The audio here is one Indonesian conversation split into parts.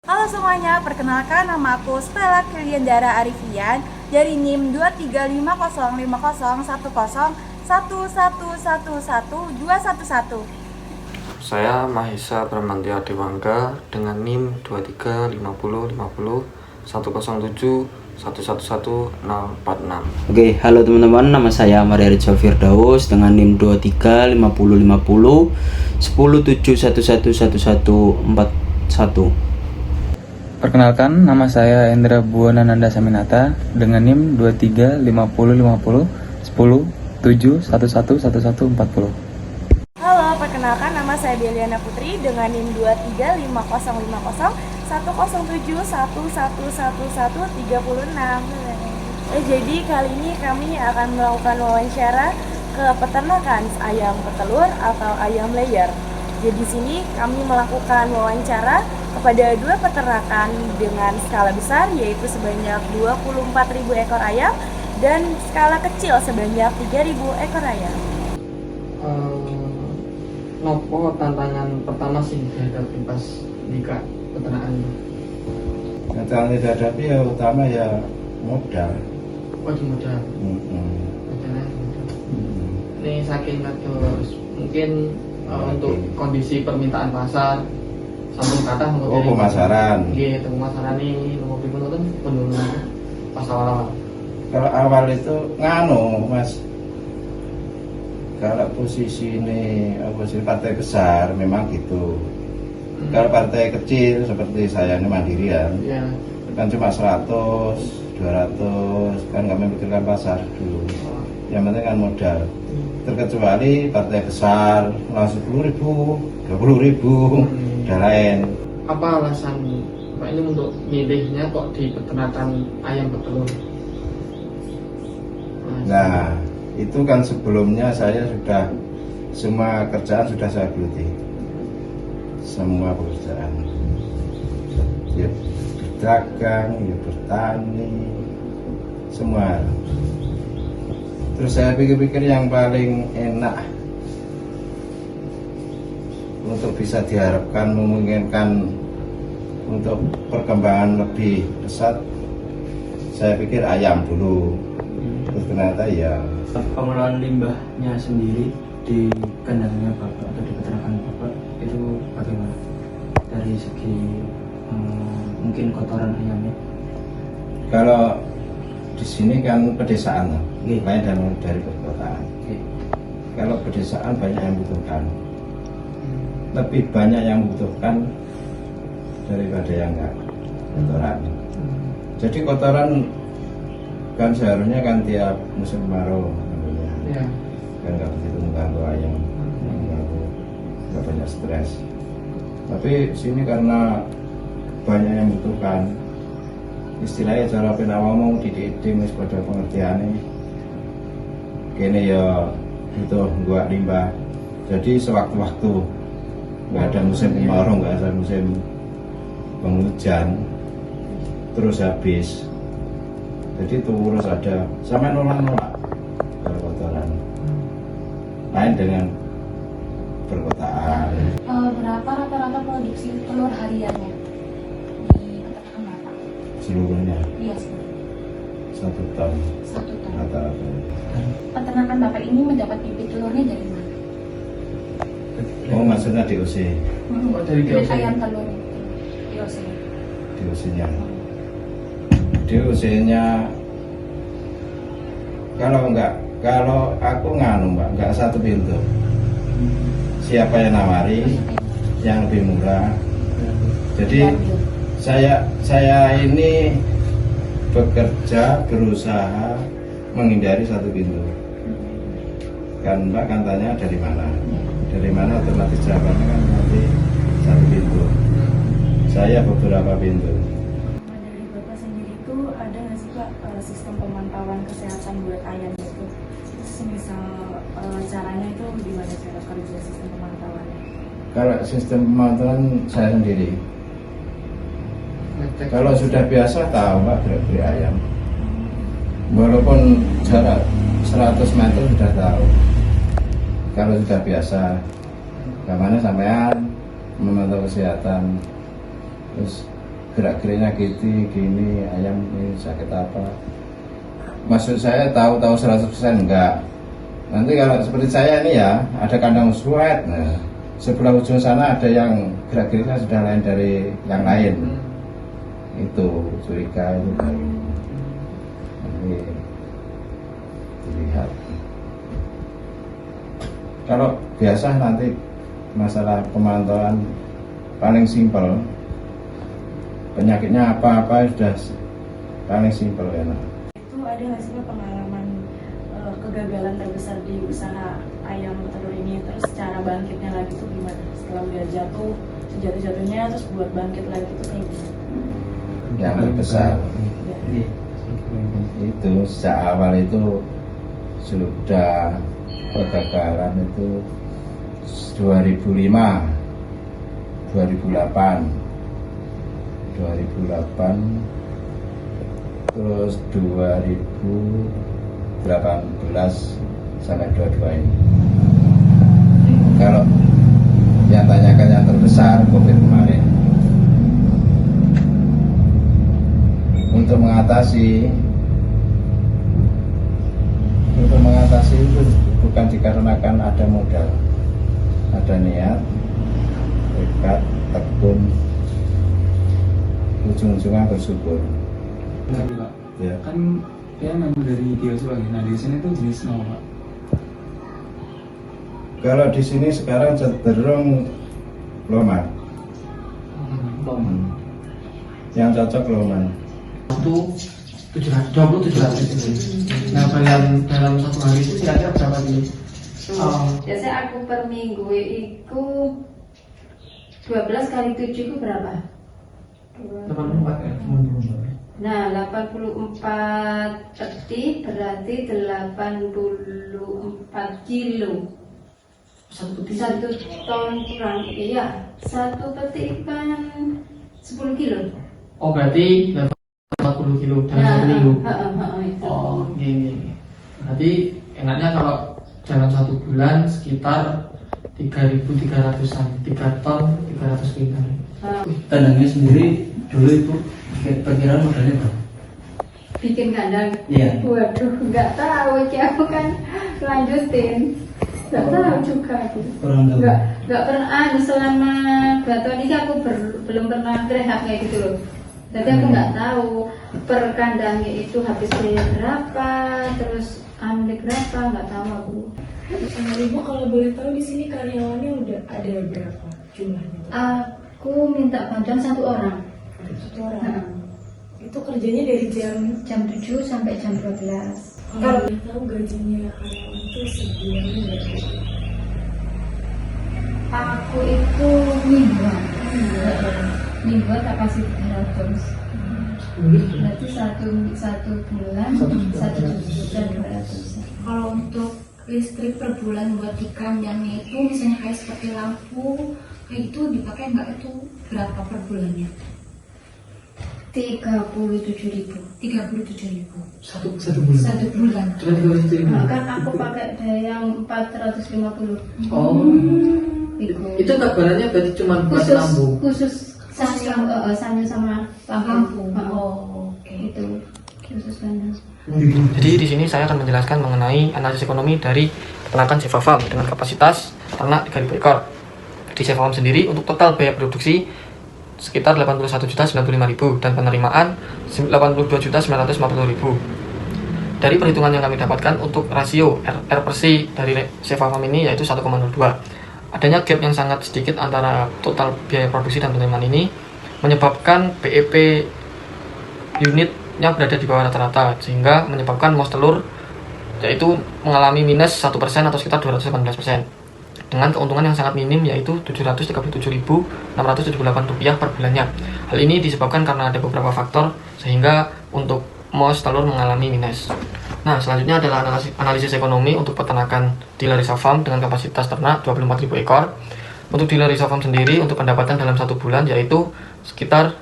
Halo semuanya, perkenalkan nama aku Stella Kriandara Arifian dari NIM 23505010111111211. Saya Mahesa Pramantia Dewangga dengan NIM 2350501071111046. Oke, halo teman-teman, nama saya Maria Rizal Firdaus dengan NIM 2350501071111141. Perkenalkan, nama saya Endra Buwanananda Saminata dengan NIM 2350501071111140. Halo, perkenalkan nama saya Deliana Putri dengan NIM 23550501071111136. Jadi kali ini kami akan melakukan wawancara ke peternakan ayam petelur atau ayam layer. Jadi di sini kami melakukan wawancara kepada dua peternakan dengan skala besar, yaitu sebanyak 24.000 ekor ayam dan skala kecil sebanyak 3.000 ekor ayam. Nopo tantangan pertama sih dihadapi pas nikah peternakan itu? Tantangan yang dihadapi ya utama ya modal. Wajib modal. Modalnya modal. Ini saking terus mungkin untuk kondisi permintaan pasar sampun kata Oh, pemasaran. Iya, pemasaran ini nomor pripun nonton penurunan pas awal-awal. Kalau awal itu nganu Mas, kalau posisi ini posisi partai besar memang gitu. Kalau partai kecil seperti saya ini mandirian, Iya. kan cuma 100, 200, kan nggak memikirkan pasar dulu. Yang penting kan modal. Terkecuali partai besar langsung 10.000, 20.000, dan lain. Apa alasan Pak ini untuk milihnya kok di peternakan ayam petelur? Nah, itu kan sebelumnya saya sudah semua kerjaan sudah saya geluti. Semua pekerjaan. Ya berdagang, ya bertani, semua. Terus saya pikir-pikir yang paling enak untuk bisa diharapkan memungkinkan untuk perkembangan lebih pesat, saya pikir ayam dulu. Terus ternyata ya Pengelolaan limbahnya sendiri di kandangnya Bapak atau di peternakan Bapak itu bagaimana? Dari segi mungkin kotoran ayamnya. kalau di sini kan pedesaan, Oke. lain dari perkotaan. Kalau pedesaan banyak yang membutuhkan, lebih banyak yang membutuhkan daripada yang enggak kotoran. Jadi kotoran kan seharusnya kan tiap musim kemarau tentunya. Iya. Kan nggak begitu mengganggu ayam, mengganggu, nggak banyak stres. Tapi sini karena banyak yang membutuhkan, istilahnya cara penawamong dididik wis pada pengertiannya kene ya butuh gua limbah. Jadi sewaktu-waktu nggak ada musim kemarau, nggak ada musim penghujan, terus habis. Jadi terus ada sampai nolak-nolak kalau kotoran. Lain dengan perkotaan. Berapa rata-rata produksi telur hariannya di peternakan Bapak? Seluruhnya Iya, sih. 1 ton 1 ton. rata-rata. Peternakan Bapak ini mendapat bibit telurnya dari mana? Oh, maksudnya DOC, Oh, dari Bibit DOC. ayam telur itu. DOC. DOC-nya. DOC-nya kalau aku nganu Mbak, enggak satu pintu. Siapa yang nawari yang lebih murah. Jadi saya ini bekerja, berusaha menghindari satu pintu. Kan Mbak kan tanya dari mana? Dari mana otomatis jawabannya kan nanti satu pintu. Saya beberapa pintu. Dari Bapak sendiri itu ada nggak sih Pak sistem pemantauan kesehatan buat ayam itu? Misal caranya itu gimana cara kerja sistem pemantauannya? Kalau sistem pemantauan saya sendiri. Ngecek. Kalau sudah biasa tahu Mbak beli ayam. Walaupun jarak 100 meter sudah tahu. Kalau sudah biasa, kemana sampean memantau kesehatan, terus gerak-geriknya gitu gini, ayam ini sakit apa. Maksud saya tahu-tahu 100% enggak. Nanti kalau seperti saya ini ya, ada kandang suet, nah sebelah ujung sana ada yang gerak-geriknya sudah lain dari yang lain. Itu curiga itu dari nanti dilihat. Kalau biasa nanti masalah pemantauan paling simpel, penyakitnya apa-apa sudah paling simpel enak. Itu ada nggak sih Pak, pengalaman kegagalan terbesar di usaha ayam petelur ini, terus cara bangkitnya lagi tuh gimana? Setelah udah jatuh, sejatuh-jatuhnya terus buat bangkit lagi tuh kayak gimana? Yang terbesar itu sejak awal itu sudah kegagalan itu 2005, 2008, terus 2018 sampai 22 ini. Kalau yang tanyakan yang terbesar COVID kemarin, untuk mengatasi itu bukan dikarenakan ada modal, ada niat, tekad, tekun, ujung-ujungnya bersyukur. Pak, Ya. kan dia memang dari Tiosu lagi. Nah di sini tuh jenis apa Pak? Kalau di sini sekarang cenderung loman, yang cocok loman. Itu 700. Nah, dalam satu hari itu kira-kira berapa kilo? Biasanya aku per minggu itu 12 kali 7 itu berapa? 84 ya. Nah, 84 peti berarti 84 kilo. Satu peti. 1 ton kurang, iya. 1 peti kan 10 kilo. Oh, berarti 40 kilo dalam satu minggu. Itu. Oh, gini. Berarti enaknya kalau dalam 1 bulan sekitar 3.300-an, 3 ton 300 kuintal. Kandangnya sendiri dulu itu perkiraan modalnya berapa? Bikin kandang. Iya. Waduh, nggak tahu. Aku kan lanjutin. Nggak tahu juga aku. Kurang tahu. Nggak pernah. Selama 2 tahun ini aku belum pernah rehab kayak gitu loh. Jadi aku nggak tahu per kandangnya itu habis biaya berapa, terus ambil berapa, nggak tahu aku. Ibu kalau boleh tahu di sini karyawannya udah ada berapa jumlahnya? Aku minta bantuan 1 orang. 1 orang. Nah, Itu kerjanya dari jam 7 sampai jam 12. kalau boleh tahu gajinya karyawan itu sebulannya berapa? Aku itu mingguan. Mingguan tak kasih 300. Berarti satu bulan 1.200.000. Kalau untuk listrik per bulan buat di kandangnya itu misalnya kayak seperti lampu kayak itu dipakai nggak, itu berapa per bulannya? 37.000. 37.000 Satu bulan. 1 bulan. Cuma 300.000. Kan aku pakai daya yang 450. Oh. Itu kabarannya berarti cuma buat lampu. Khusus sambil sama lampu. Oh, oke. Itu khusus kandang. Jadi di sini saya akan menjelaskan mengenai analisis ekonomi dari peternakan Seva Farm dengan kapasitas ternak 3.000 ekor. Di Seva Farm sendiri untuk total biaya produksi sekitar 81.095.000 dan penerimaan 82.950.000. Dari perhitungan yang kami dapatkan untuk rasio R per C dari Seva Farm ini yaitu 1,02. Adanya gap yang sangat sedikit antara total biaya produksi dan penerimaan ini menyebabkan BEP unitnya berada di bawah rata-rata, sehingga menyebabkan mos telur yaitu mengalami minus 1% atau sekitar 218%, dengan keuntungan yang sangat minim yaitu Rp737.678 per bulannya. Hal ini disebabkan karena ada beberapa faktor sehingga untuk mos telur mengalami minus. Nah, selanjutnya adalah analisis ekonomi untuk peternakan di Larissa Farm dengan kapasitas ternak 24.000 ekor. Untuk di Larissa Farm sendiri untuk pendapatan dalam 1 bulan yaitu sekitar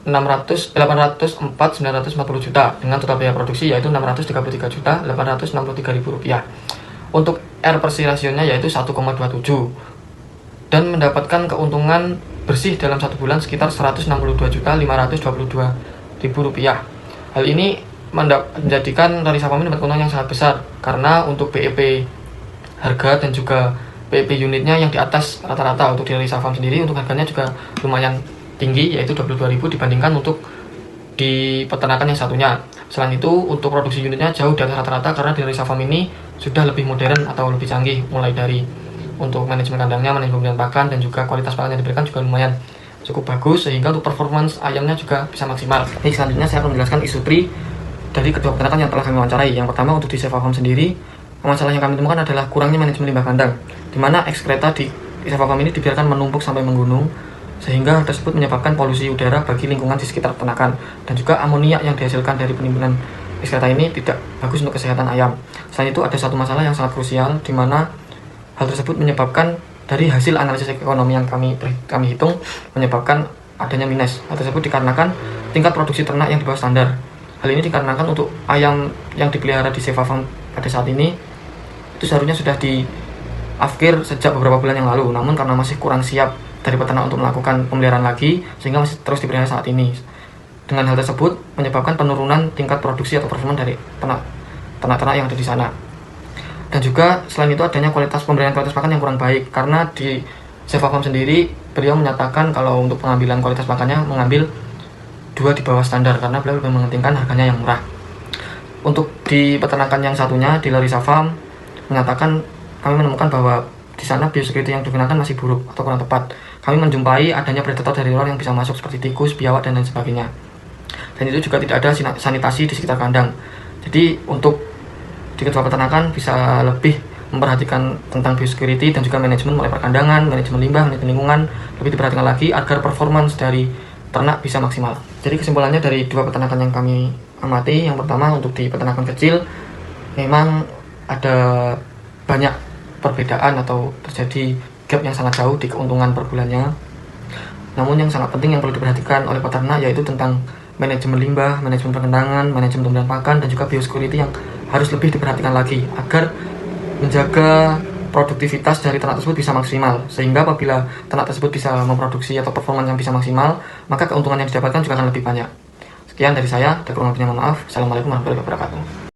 804.940 juta dengan total biaya produksi yaitu Rp633.863.000. Untuk R per C rasionya yaitu 1,27 dan mendapatkan keuntungan bersih dalam 1 bulan sekitar Rp162.522.000. Hal ini menjadikan dari Safa Family dapat keuntungan yang sangat besar karena untuk BEP harga dan juga BEP unitnya yang di atas rata-rata untuk dari Safa sendiri, untuk harganya juga lumayan tinggi, yaitu 22.000 dibandingkan untuk di peternakan yang satunya. Selain itu untuk produksi unitnya jauh di atas rata-rata karena dari Safa ini sudah lebih modern atau lebih canggih, mulai dari untuk manajemen kandangnya, manajemen pemberian pakan, dan juga kualitas pakan yang diberikan juga lumayan cukup bagus, sehingga untuk performance ayamnya juga bisa maksimal. Ini selanjutnya saya akan menjelaskan isu tri dari kedua peternakan yang telah kami wawancarai. Yang pertama untuk di Safa Farm sendiri, masalah yang kami temukan adalah kurangnya manajemen limbah kandang, di mana ekskreta di Safa Farm ini dibiarkan menumpuk sampai menggunung, sehingga hal tersebut menyebabkan polusi udara bagi lingkungan di sekitar peternakan, dan juga amonia yang dihasilkan dari penimbunan ekskreta ini tidak bagus untuk kesehatan ayam. Selain itu ada satu masalah yang sangat krusial, di mana hal tersebut menyebabkan dari hasil analisis ekonomi yang kami hitung menyebabkan adanya minus. Hal tersebut dikarenakan tingkat produksi ternak yang di bawah standar. Hal ini dikarenakan untuk ayam yang dipelihara di Safa Farm pada saat ini itu seharusnya sudah di-afkir sejak beberapa bulan yang lalu, namun karena masih kurang siap dari peternak untuk melakukan pemeliharaan lagi, sehingga masih terus dipelihara saat ini. Dengan hal tersebut menyebabkan penurunan tingkat produksi atau performa dari ternak-ternak yang ada di sana. Dan juga selain itu adanya pemberian kualitas pakan yang kurang baik, karena di Safa Farm sendiri beliau menyatakan kalau untuk pengambilan kualitas pakannya mengambil 2 di bawah standar karena beliau lebih mementingkan harganya yang murah. Untuk di peternakan yang satunya di Larissa Farm menyatakan kami menemukan bahwa di sana biosecurity yang digunakan masih buruk atau kurang tepat. Kami menjumpai adanya predator dari luar yang bisa masuk seperti tikus, biawak, dan lain sebagainya. Dan itu juga tidak ada sanitasi di sekitar kandang. Jadi untuk di kedua peternakan bisa lebih memperhatikan tentang biosecurity dan juga manajemen mulai perkandangan, manajemen limbah, manajemen lingkungan lebih diperhatikan lagi agar performance dari ternak bisa maksimal. Jadi kesimpulannya dari dua peternakan yang kami amati, yang pertama untuk di peternakan kecil memang ada banyak perbedaan atau terjadi gap yang sangat jauh di keuntungan per bulannya. Namun yang sangat penting yang perlu diperhatikan oleh peternak yaitu tentang manajemen limbah, manajemen perkandangan, manajemen pemberian pakan, dan juga biosecurity yang harus lebih diperhatikan lagi agar menjaga produktivitas dari ternak tersebut bisa maksimal, sehingga apabila ternak tersebut bisa memproduksi atau performa yang bisa maksimal, maka keuntungan yang didapatkan juga akan lebih banyak. Sekian dari saya, ada kurang lebihnya mohon maaf. Assalamualaikum warahmatullahi wabarakatuh.